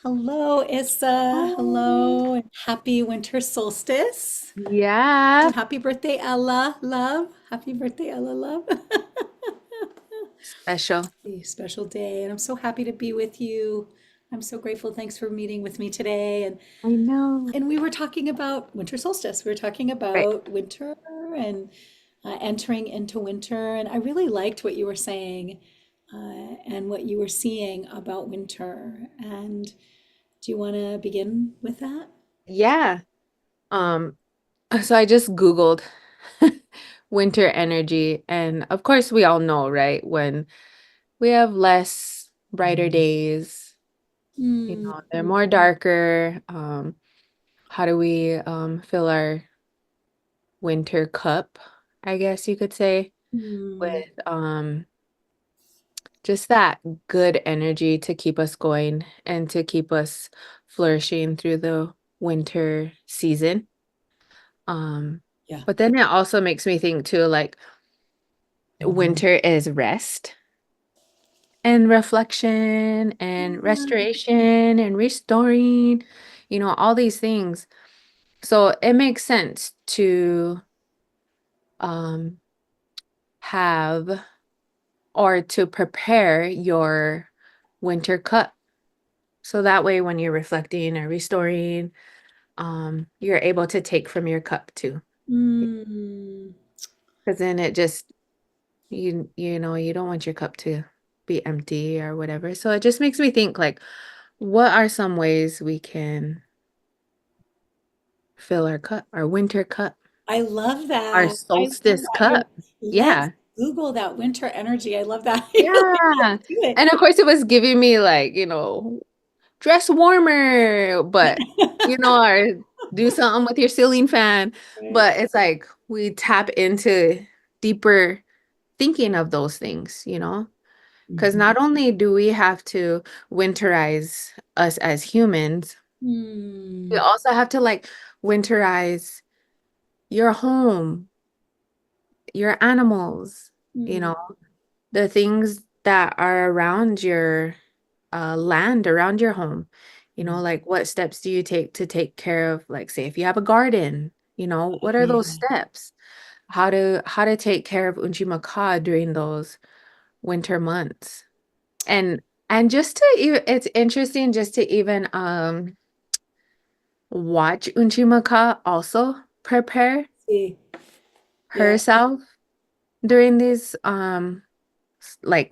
Hello, Issa. Hi. Hello, and happy winter solstice. Yeah, And happy birthday, Ella, love. Happy birthday, Ella, love. special. A special day, and I'm so happy to be with you. I'm so grateful. Thanks for meeting with me today. And I know. and we were talking about winter solstice. We were talking Right. about winter and entering into winter. And I really liked what you were saying and what you were seeing about winter. And do you want to begin with that? Yeah. Um, so I just Googled winter energy, and of course we all know, right? When we have less brighter days, Mm, they're more darker. How do we fill our winter cup, I guess you could say, mm, with just that good energy to keep us going and to keep us flourishing through the winter season. Um, yeah. but then it also makes me think too, like winter is rest and reflection and restoration and restoring, all these things. So it makes sense to um have or to prepare your winter cup. So that way when you're reflecting or restoring, you're able to take from your cup too. Mm. Because then it just you don't want your cup to be empty or whatever. So it just makes me think like, what are some ways we can fill our cup, our winter cup, I love our that. I love solstice that. Yeah. cup? Let's Yeah. Google that winter energy. I love that. Yeah. Let's do And of course it was giving me like, dress warmer, but or do something with your ceiling fan. it. But it's like we tap into deeper thinking of those things, because Mhm. not only do we have to winterize us as humans, we Mm. also have to like winterize your home, your animals, you Mm. know, the things that are around your land, around your home. Mm. Like what steps do you take to take care of, like, say, if you have a garden, what are those Yeah. steps? How to take care of Unchimaka during those winter months. And just to it's interesting just to even watch Unchimaka also prepare See. Yeah. herself during this like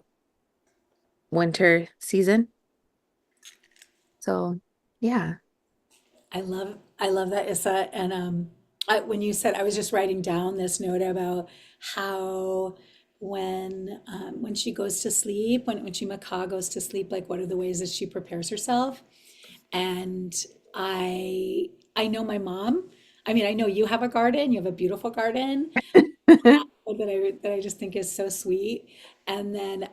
winter season. So yeah. I love that, Issa. And when you said, I was just writing down this note about how when she goes to sleep, when she Macaw goes to sleep, like what are the ways that she prepares herself? And I know my mom. I mean, I know you have a garden. You have a beautiful garden that I just think is so sweet. And then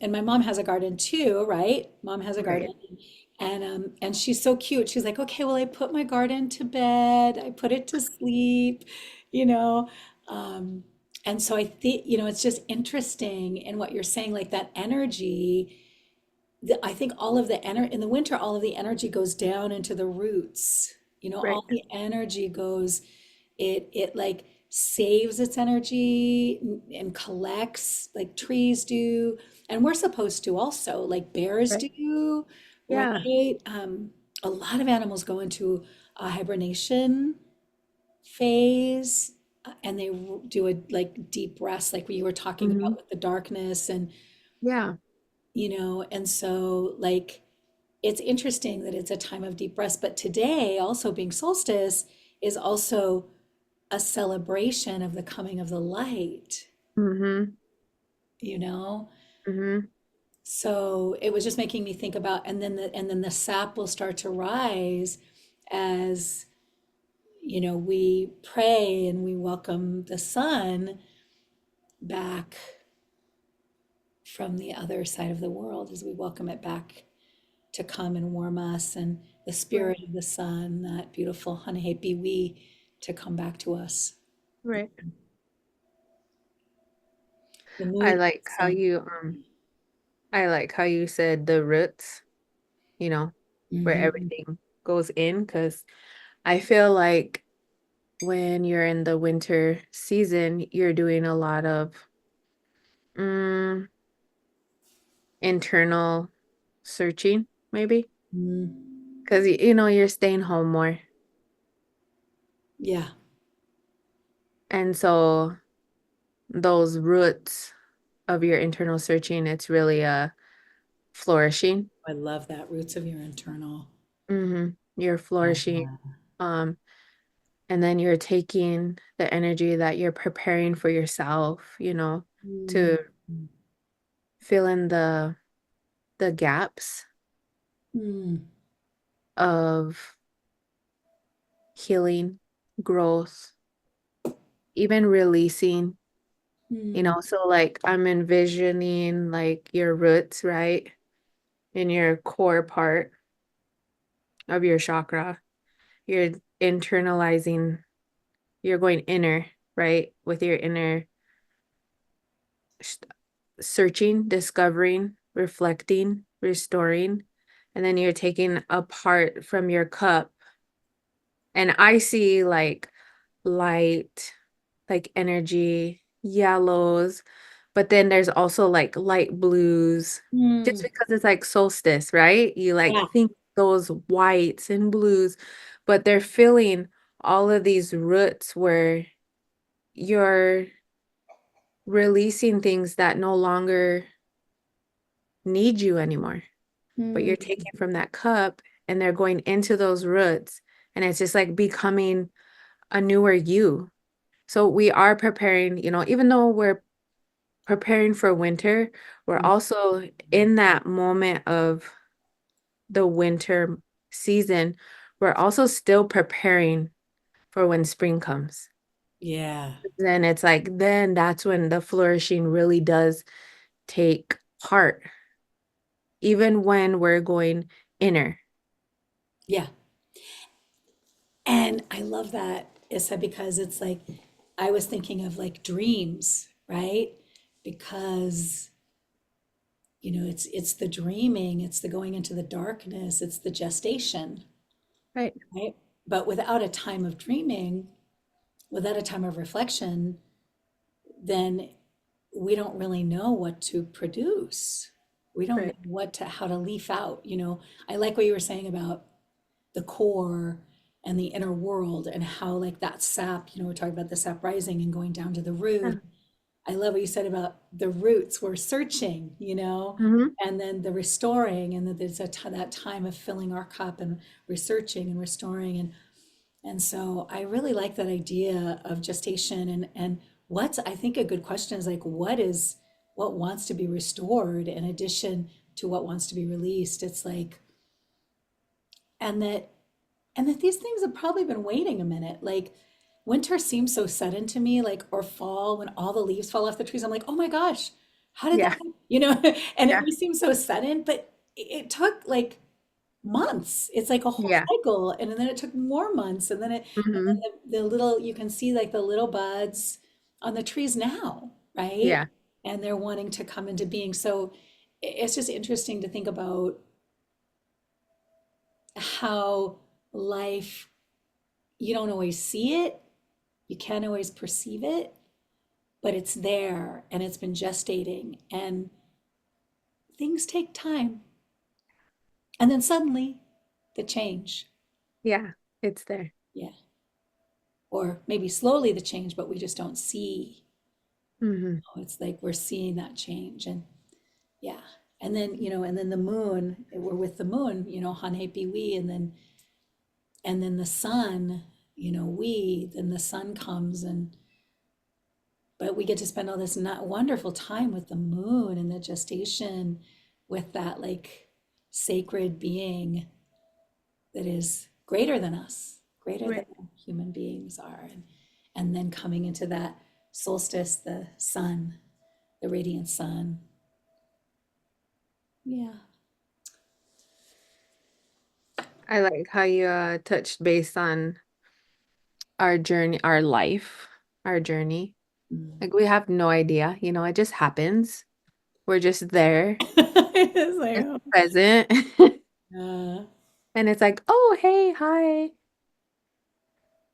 and my mom has a garden too, right? Mom has a garden. Right. And she's so cute. She's like, okay, well, I put my garden to bed. I put it to sleep, you know. Um, and so I think, it's just interesting in what you're saying, like that energy. I think all of the energy in the winter, all of the energy goes down into the roots. Right. All the energy goes, it like saves its energy and collects like trees do. And we're supposed to also, like bears Right. do, Yeah. right? A lot of animals go into a hibernation phase and they do a like deep rest, like we were talking Hmm. about with the darkness and Yeah. and so like it's interesting that it's a time of deep rest, but today also being solstice is also a celebration of the coming of the light, Hmm. you know? Hmm. So it was just making me think about, and then the sap will start to rise as, we pray and we welcome the sun back from the other side of the world as we welcome it back to come and warm us and the Right. spirit of the sun, that beautiful Hanehepiwi, to come back to us. Right. The I moon, like how sun. you I like how you said the roots, you know. where Hmm. everything goes in. Because I feel like when you're in the winter season, you're doing a lot of mm, internal searching, maybe. Mm. Because, you're staying home more. Yeah, And so those roots of your internal searching, it's really flourishing. I love that. Roots of your internal. You're flourishing. Yeah. Um, and then you're taking the energy that you're preparing for yourself, Mm. to fill in the gaps Mm. of healing, growth, even releasing, Mm. so like I'm envisioning like your roots, right? In your core part of your chakra. You're internalizing, you're going inner, right? With your inner sh- searching, discovering, reflecting, restoring. And then you're taking a part from your cup. And I see like light, like energy, yellows, but then there's also like light blues, just Mm. because it's like solstice, right? You like Yeah. think those whites and blues, but they're filling all of these roots where you're releasing things that no longer need you anymore, but Mm. you're taking from that cup and they're going into those roots, and it's just like becoming a newer you. So we are preparing, even though we're preparing for winter, we're also in that moment of the winter season. We're also still preparing for when spring comes. Yeah. Then it's like, then that's when the flourishing really does take part, even when we're going inner. Yeah. And I love that, Issa, because it's like I was thinking of like dreams, right? Because it's the dreaming, it's the going into the darkness, it's the gestation, Right. right? But without a time of dreaming, without a time of reflection, then we don't really know what to produce. We don't know Right. how to leaf out. I like what you were saying about the core and the inner world and how like that sap, we're talking about the sap rising and going down to the Yeah. root. I love what you said about the roots. We're searching, Hmm. and then the restoring, and that there's that time of filling our cup and researching and restoring. And so I really like that idea of gestation and what's, I think a good question is like, what wants to be restored in addition to what wants to be released? It's like, and that these things have probably been waiting a minute. Like winter seems so sudden to me, like, or fall when all the leaves fall off the trees. I'm like, oh my gosh, how did that, Yeah. and it Yeah. may seem so sudden, but it took like months. It's like a whole Yeah. cycle. And then it took more months. And Hmm. then the little, you can see like the little buds on the trees now, right? Yeah. And they're wanting to come into being. So it's just interesting to think about how life, you don't always see it, you can't always perceive it, but it's there and it's been gestating and things take time. And then suddenly the change. Yeah. It's there. Yeah. Or maybe slowly the change, but we just don't see. Hmm. It's like we're seeing that change. And yeah. And then the moon, we're with the moon, Hanepi we, and then the sun, then the sun comes but we get to spend all this not wonderful time with the moon and the gestation with that like sacred being that is greater than us, greater than Right. human beings are. And then coming into that solstice, the sun, the radiant sun. Yeah. I like how you touched base on our journey, our life, our journey. Mm. Like we have no idea, it just happens. We're just there It's like, and oh, present. yeah. And it's like, oh, hey, hi,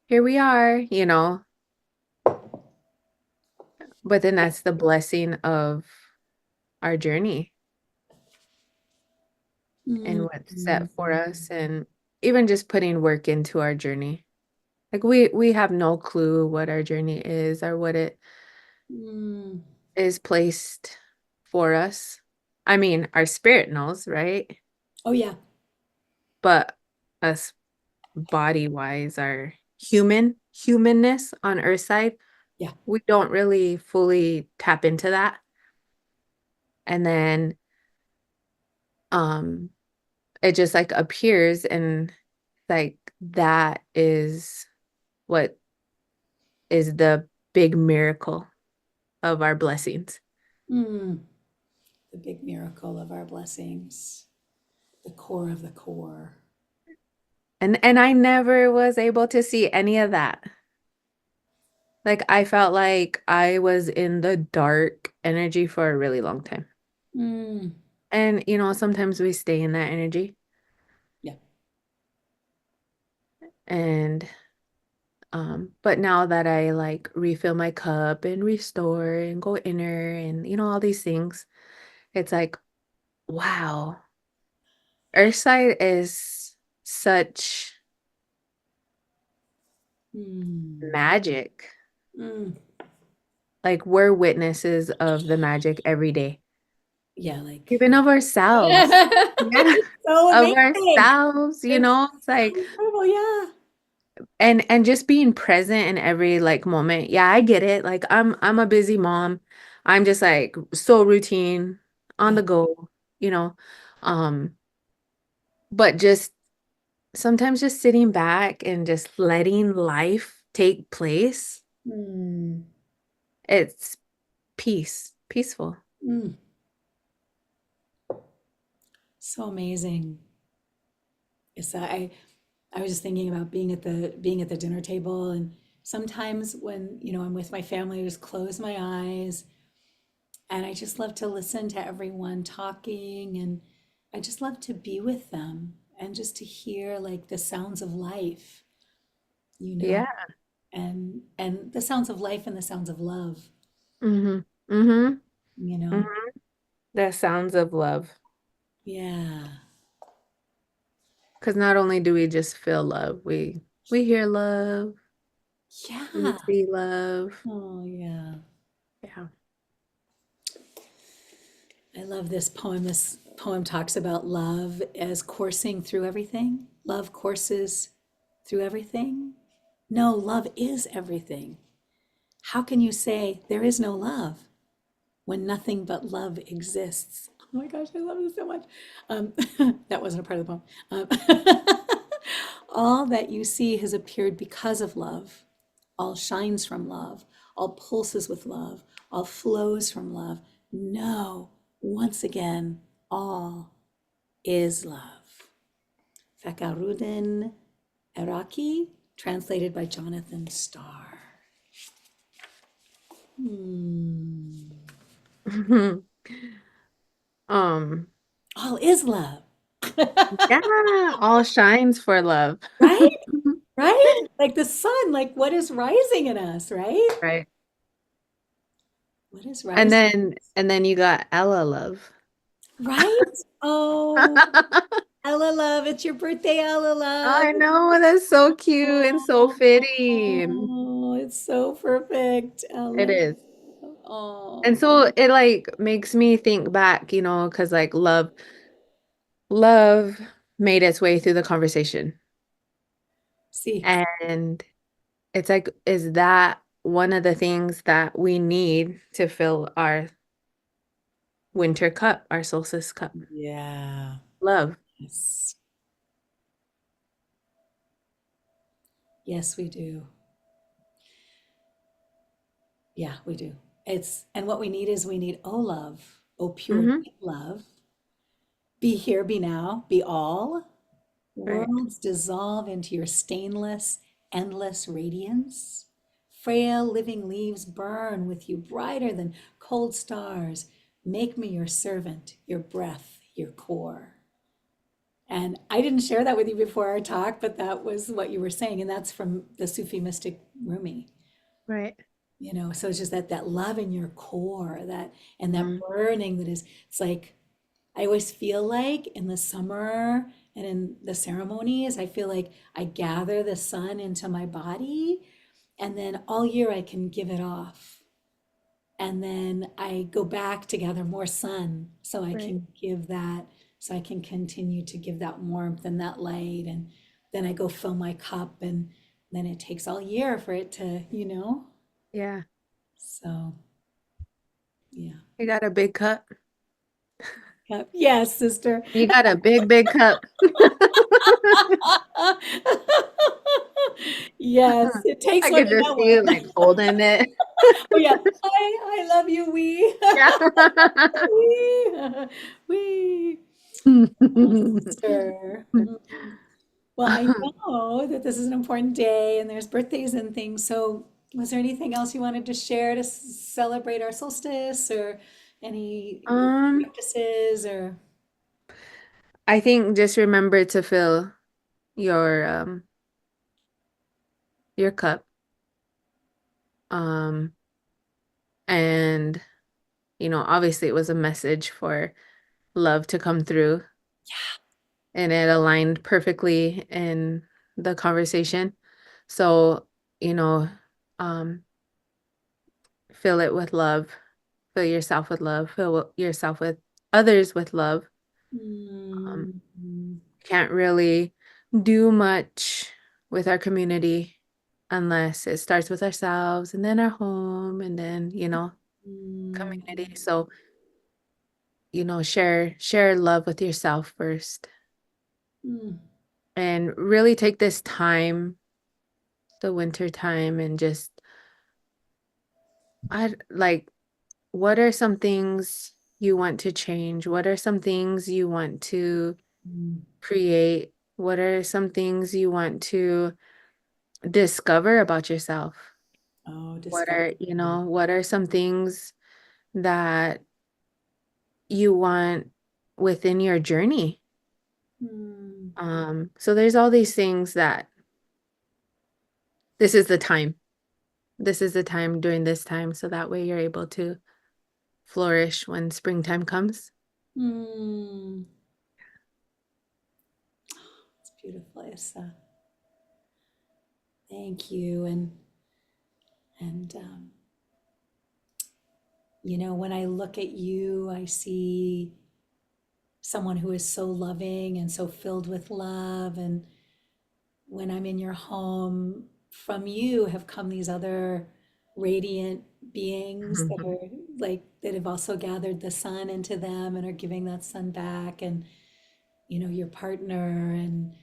here we are, but then that's the blessing of our journey and Mm, what's mm, set for us, and even just putting work into our journey. Like we have no clue what our journey is or what it mm. is placed for us. I mean, our spirit knows, right? Oh yeah, But us body wise, our humanness on Earth side, yeah. we don't really fully tap into that. And then um it just like appears, and like that is what is the big miracle of our blessings. Mm. The big miracle of our blessings, the core of the core. And I never was able to see any of that. Like I felt like I was in the dark energy for a really long time. Mm. And sometimes we stay in that energy. Yeah. And but now that I like refill my cup and restore and go inner and all these things, it's like, wow, Earthside is such Mm. magic. Mm. Like we're witnesses of the magic every day, Yeah, like even of ourselves. Yeah, it's so of amazing. ourselves, It's It's so like incredible. Yeah. and just being present in every like moment. Yeah, I get it. Like I'm a busy mom. I'm just like so routine on Yeah. the go, you know. Um, but just sometimes just sitting back and just letting life take place, Mm. it's peaceful. Mm. So amazing. It's that I was just thinking about being at the dinner table, and sometimes when, I'm with my family, I just close my eyes and I just love to listen to everyone talking, and I just love to be with them and just to hear like the sounds of life, you know, Yeah. and the sounds of life and the sounds of love, Mm-hmm. Mm-hmm. you know. Mm-hmm. The sounds of love. Yeah. Because not only do we just feel love, we hear love, we Yeah. see love. Oh, yeah. Yeah. I love this poem. This poem talks about love as coursing through everything. Love courses through everything. No, love is everything. How can you say there is no love when nothing but love exists? Oh my gosh, I love this so much. Um, that wasn't a part of the poem. All that you see has appeared because of love. All shines from love. All pulses with love. All flows from love. No, once again, all is love. Fakarudin Eraki, translated by Jonathan Starr. Hmm. Um, All is love. yeah, all shines for love. Right? Right? Like the sun, like what is rising in us, right? Right. What is And rising? then you got Ella love. Right? Oh, Ella Love, it's your birthday, Ella Love. I know, that's so cute and so fitting. Oh, it's so perfect, It Ella. is. And Oh, so it like makes me think back, because like love made its way through the conversation. see, And it's like, is that one of the things that we need to fill our winter cup, our solstice cup? yeah, Love. yes, yes, we do. Yeah, we do. And what we need is we need, oh, love, oh, pure Mm-hmm. deep love. Be here, be now, be all. Right. Worlds dissolve into your stainless, endless radiance. Frail living leaves burn with you brighter than cold stars. Make me your servant, your breath, your core. And I didn't share that with you before our talk, but that was what you were saying. And that's from the Sufi mystic Rumi, Right. so it's just that love in your core, that and that Mm, burning that is, it's like I always feel like in the summer and in the ceremonies, I feel like I gather the sun into my body and then all year I can give it off. And then I go back to gather more sun so I right. can give that, so I can continue to give that warmth and that light. And then I go fill my cup and then it takes all year for it to. Yeah. So, yeah. You got a big cup. Cup. Yes, sister. You got a big, big cup. Yes, it takes I one could to just know see you one. like holding it. Oh yeah. I love you, we. Yeah. We. We. Oh, sister. Mhm. Well, I know that this is an important day and there's birthdays and things. So, was there anything else you wanted to share to celebrate our solstice or any Um, practices or? I think just remember to fill your cup. Um, and obviously it was a message for love to come through, and it aligned perfectly in the conversation. So, you know, um, fill it with love, fill yourself with love, fill yourself with others with love. Um, Mm, can't really do much with our community unless it starts with ourselves and then our home and then, community. mm, So, share love with yourself first mm, and really take this time, the winter time, and just I like what are some things you want to change? What are some things you want to mm. create? What are some things you want to discover about yourself? Oh, What discover. are, what are some things that you want within your journey? Mm, So there's all these things that this is the time. This is the time during this time, so that way you're able to flourish when springtime comes. mm. It's beautiful, Issa. Thank you. And when I look at you, I see someone who is so loving and so filled with love. And when I'm in your home, from you have come these other radiant beings that are like that have also gathered the sun into them and are giving that sun back. And your partner. And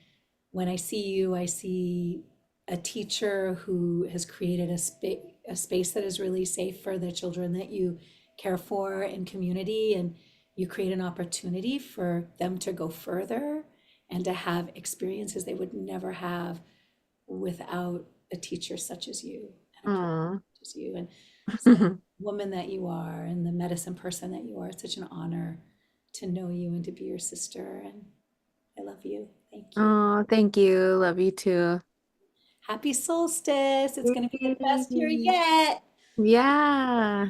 when I see you, I see a teacher who has created a space that is really safe for the children that you care for in community. And you create an opportunity for them to go further and to have experiences they would never have without a teacher such as you and a community Aw. such as you. And so the woman that you are and the medicine person that you are, it's such an honor to know you and to be your sister. And I love you. Thank you. Oh, thank you. Love you too. Happy solstice. It's going to be the best year Yay. yet. Yeah.